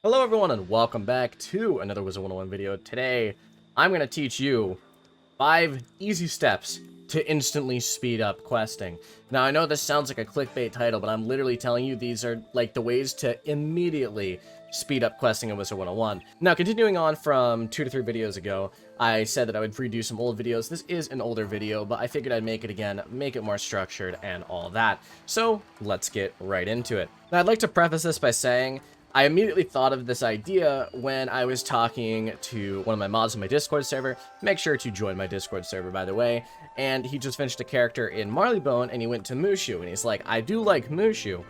Hello everyone and welcome back to another Wizard101 video. Today, I'm going to teach you 5 easy steps to instantly speed up questing. Now, I know this sounds like a clickbait title, but I'm literally telling you these are like the ways to immediately speed up questing in Wizard101. Now, continuing on from 2 to 3 videos ago, I said that I would redo some old videos. This is an older video, but I figured I'd make it again, make it more structured and all that. So, let's get right into it. Now, I'd like to preface this by saying I immediately thought of this idea when I was talking to one of my mods on my Discord server. Make sure to join my Discord server, by the way. And he just finished a character in Marleybone, and he went to Mushu, and he's like, I do like Mushu,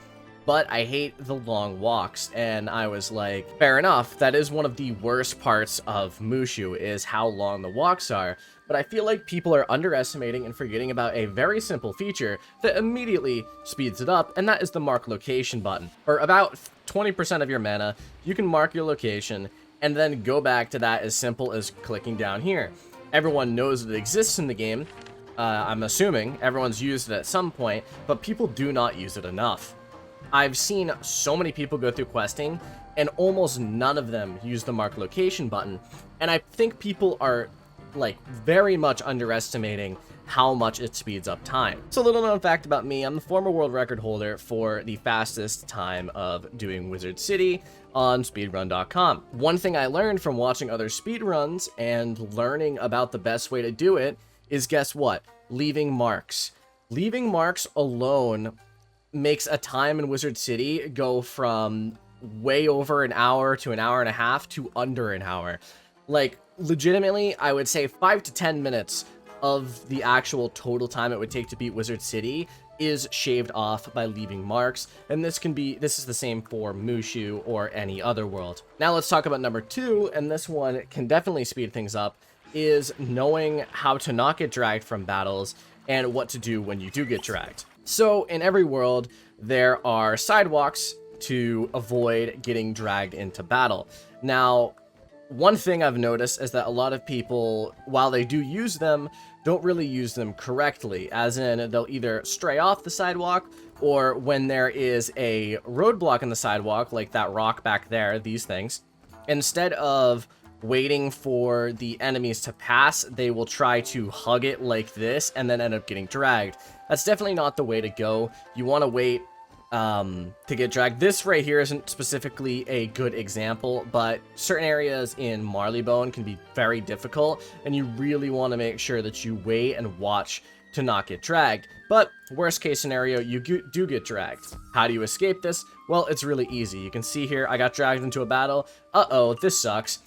but I hate the long walks. And I was like, fair enough, that is one of the worst parts of Mushu, is how long the walks are. But I feel like people are underestimating and forgetting about a very simple feature that immediately speeds it up, and that is the mark location button. For about 20% of your mana, you can mark your location, and then go back to that as simple as clicking down here. Everyone knows it exists in the game. I'm assuming everyone's used it at some point, but people do not use it enough. I've seen so many people go through questing, and almost none of them use the mark location button, and I think people are like very much underestimating how much it speeds up time. So, little known fact about me, I'm the former world record holder for the fastest time of doing Wizard City on speedrun.com. One thing I learned from watching other speedruns and learning about the best way to do it is, guess what? Leaving marks. Leaving marks alone makes a time in Wizard City go from way over an hour to an hour and a half to under an hour. Like, legitimately, I would say 5 to 10 minutes of the actual total time it would take to beat Wizard City is shaved off by leaving marks, and this is the same for Mushu or any other world. Now let's talk about number 2, and this one can definitely speed things up, is knowing how to not get dragged from battles and what to do when you do get dragged. So in every world, there are sidewalks to avoid getting dragged into battle. Now, one thing I've noticed is that a lot of people, while they do use them, don't really use them correctly, as in they'll either stray off the sidewalk, or when there is a roadblock in the sidewalk, like that rock back there, these things, instead of waiting for the enemies to pass, they will try to hug it like this and then end up getting dragged. That's definitely not the way to go. You want to wait to get dragged. This right here isn't specifically a good example, but certain areas in Marleybone can be very difficult, and you really want to make sure that you wait and watch to not get dragged. But worst case scenario, you do get dragged. How do you escape this? Well, it's really easy. You can see here, I got dragged into a battle. Uh-oh, this sucks.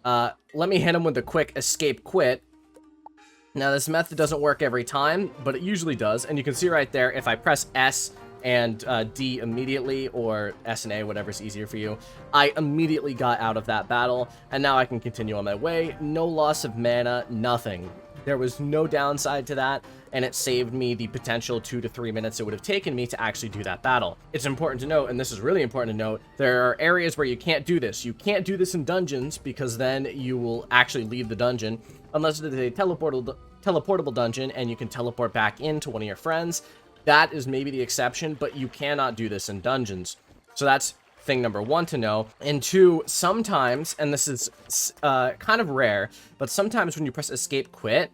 Let me hit him with a quick escape quit. Now, this method doesn't work every time, but it usually does, and you can see right there, if I press S and D immediately, or S and A, whatever's easier for you, I immediately got out of that battle, and now I can continue on my way. No loss of mana, nothing. There was no downside to that, and it saved me the potential 2 to 3 minutes it would have taken me to actually do that battle. It's important to note, and this is really important to note, there are areas where you can't do this. You can't do this in dungeons, because then you will actually leave the dungeon, unless it is a teleportable dungeon, and you can teleport back into one of your friends. That is maybe the exception, but you cannot do this in dungeons. So that's thing number 1 to know. And 2, sometimes, and this is kind of rare, but sometimes when you press escape quit,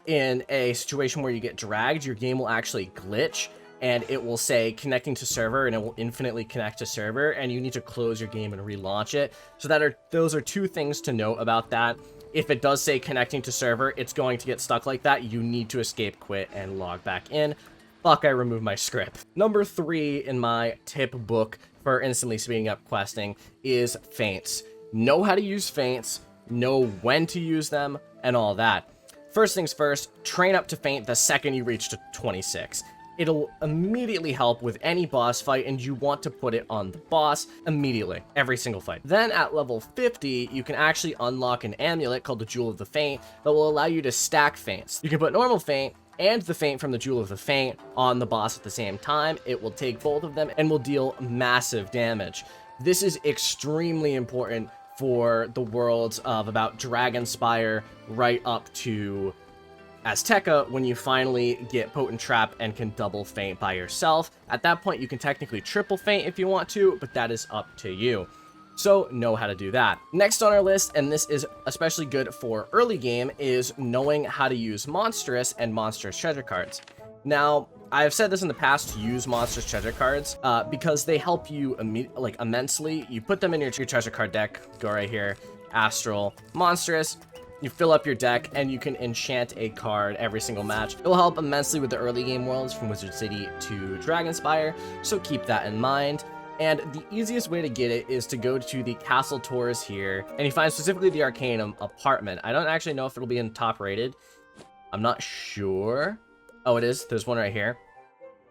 in a situation where you get dragged, your game will actually glitch, and it will say connecting to server, and it will infinitely connect to server, and you need to close your game and relaunch it. So those are 2 things to note about that. If it does say connecting to server, it's going to get stuck like that. You need to escape quit and log back in. Fuck, I removed my script. Number 3 in my tip book for instantly speeding up questing is feints. Know how to use feints, know when to use them, and all that. First things first, train up to feint the second you reach to 26. It'll immediately help with any boss fight, and you want to put it on the boss immediately, every single fight. Then at level 50, you can actually unlock an amulet called the Jewel of the Feint that will allow you to stack feints. You can put normal feint and the feint from the Jewel of the Feint on the boss at the same time. It will take both of them and will deal massive damage. This is extremely important for the worlds of about Dragonspire right up to Azteca, when you finally get Potent Trap and can double feint by yourself. At that point, you can technically triple feint if you want to, but that is up to you. So know how to do that. Next on our list, and this is especially good for early game, is knowing how to use monstrous and monstrous treasure cards. Now, I've said this in the past to use monstrous treasure cards because they help you immensely. You put them in your treasure card deck, go right here, astral, monstrous, you fill up your deck, and you can enchant a card every single match. It will help immensely with the early game worlds from Wizard City to Dragonspire, so keep that in mind. And the easiest way to get it is to go to the castle tours here, and you find specifically the Arcanum apartment. I don't actually know if it'll be in top rated. I'm not sure. Oh, it is. There's one right here.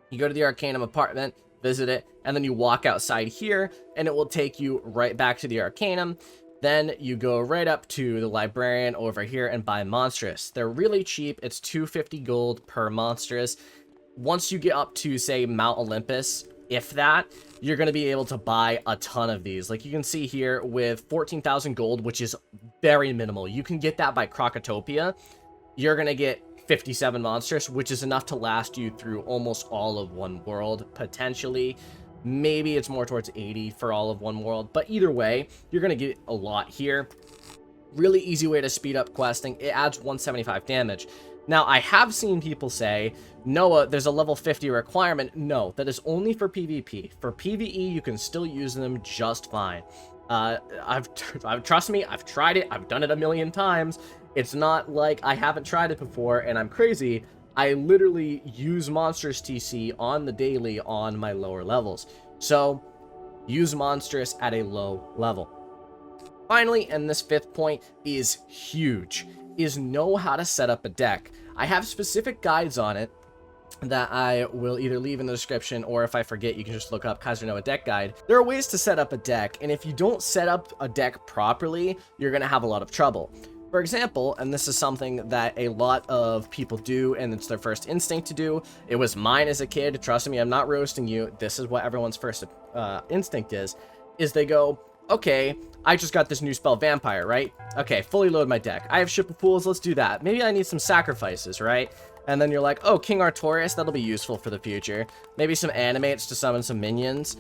You go to the Arcanum apartment, visit it, and then you walk outside here, and it will take you right back to the Arcanum. Then you go right up to the librarian over here and buy monstrous. They're really cheap. It's 250 gold per monstrous. Once you get up to, say, Mount Olympus, if that, you're going to be able to buy a ton of these. Like you can see here with 14,000 gold, which is very minimal. You can get that by Crocotopia. You're going to get 57 monstrous, which is enough to last you through almost all of one world, potentially. Maybe it's more towards 80 for all of one world, but either way, you're going to get a lot here. Really easy way to speed up questing. It adds 175 damage. Now, I have seen people say, Noah, there's a level 50 requirement. No, that is only for PvP. For PvE, you can still use them just fine. Trust me, I've tried it. I've done it a million times. It's not like I haven't tried it before and I'm crazy. I literally use monstrous TC on the daily on my lower levels. So use monstrous at a low level. Finally, and this fifth point is huge, is know how to set up a deck. I have specific guides on it that I will either leave in the description, or if I forget, you can just look up Kaiser Noah deck guide. There are ways to set up a deck, and if you don't set up a deck properly, you're going to have a lot of trouble. For example, and this is something that a lot of people do, and it's their first instinct to do. It was mine as a kid. Trust me, I'm not roasting you. This is what everyone's first instinct is they go, okay, I just got this new spell, Vampire, right? Okay, fully load my deck. I have Ship of Fools, let's do that. Maybe I need some sacrifices, right? And then you're like, oh, King Artorias, that'll be useful for the future. Maybe some animates to summon some minions.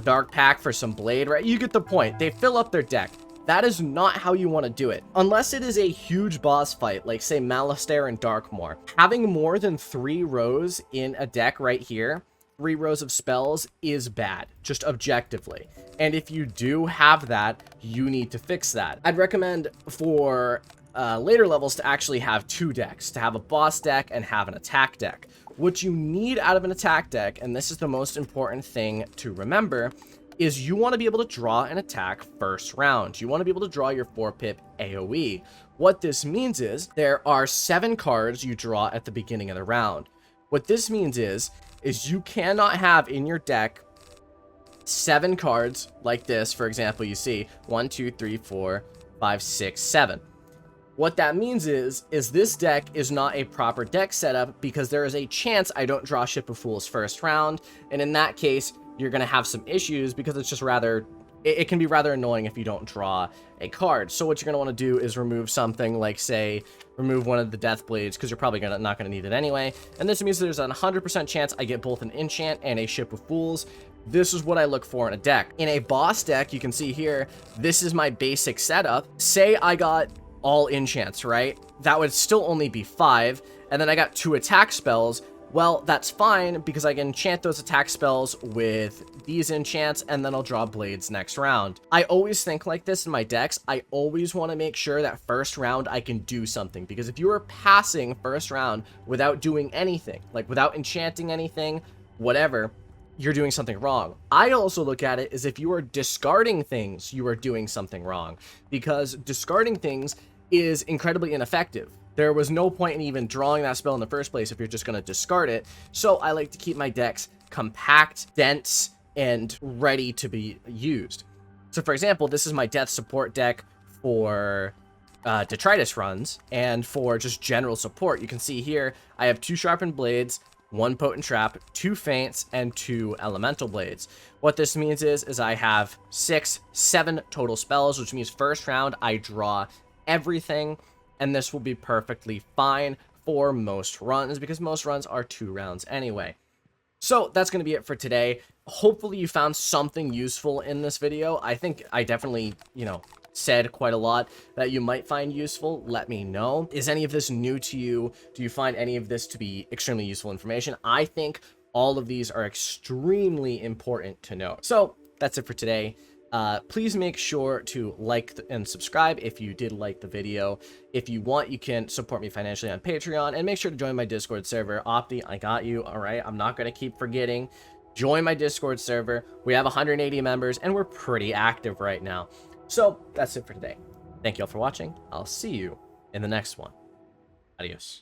Dark Pack for some blade, right? You get the point. They fill up their deck. That is not how you want to do it. Unless it is a huge boss fight, like say Malastare and Darkmoor. Having more than 3 rows in a deck right here, 3 rows of spells, is bad, just objectively. And if you do have that, you need to fix that. I'd recommend for later levels to actually have 2 decks, to have a boss deck and have an attack deck. What you need out of an attack deck, and this is the most important thing to remember, is you want to be able to draw an attack first round. You want to be able to draw your 4-pip AoE. What this means is there are 7 cards you draw at the beginning of the round. What this means is you cannot have in your deck 7 cards like this. For example, you see 1, 2, 3, 4, 5, 6, 7. What that means is this deck is not a proper deck setup because there is a chance I don't draw Ship of Fools first round, and in that case, you're going to have some issues because it's just rather, it can be rather annoying if you don't draw a card. So what you're going to want to do is remove something like, say, remove one of the Death Blades because you're probably not going to need it anyway. And this means there's a 100% chance I get both an enchant and a Ship of Fools. This is what I look for in a deck. In a boss deck, you can see here, this is my basic setup. Say I got all enchants, right? That would still only be 5. And then I got 2 attack spells. Well, that's fine because I can enchant those attack spells with these enchants and then I'll draw blades next round. I always think like this in my decks. I always want to make sure that first round I can do something, because if you are passing first round without doing anything, like without enchanting anything, whatever, you're doing something wrong. I also look at it as if you are discarding things, you are doing something wrong, because discarding things is incredibly ineffective. There was no point in even drawing that spell in the first place if you're just going to discard it. So I like to keep my decks compact, dense, and ready to be used. So for example, this is my death support deck for detritus runs, and for just general support. You can see here, I have 2 sharpened blades, 1 potent trap, 2 feints, and 2 elemental blades. What this means is I have 6, 7 total spells, which means first round I draw everything. And this will be perfectly fine for most runs, because most runs are 2 rounds anyway. So that's going to be it for today. hopefully you found something useful in this video. I think I definitely, said quite a lot that you might find useful. Let me know. Is any of this new to you? Do you find any of this to be extremely useful information? I think all of these are extremely important to know. So that's it for today. Please make sure to like and subscribe if you did like the video. If you want, you can support me financially on Patreon, and make sure to join my Discord server. Opti, I got you. All right, I'm not going to keep forgetting. Join my Discord server. We have 180 members, and we're pretty active right now. So that's it for today. Thank you all for watching. I'll see you in the next one. Adios.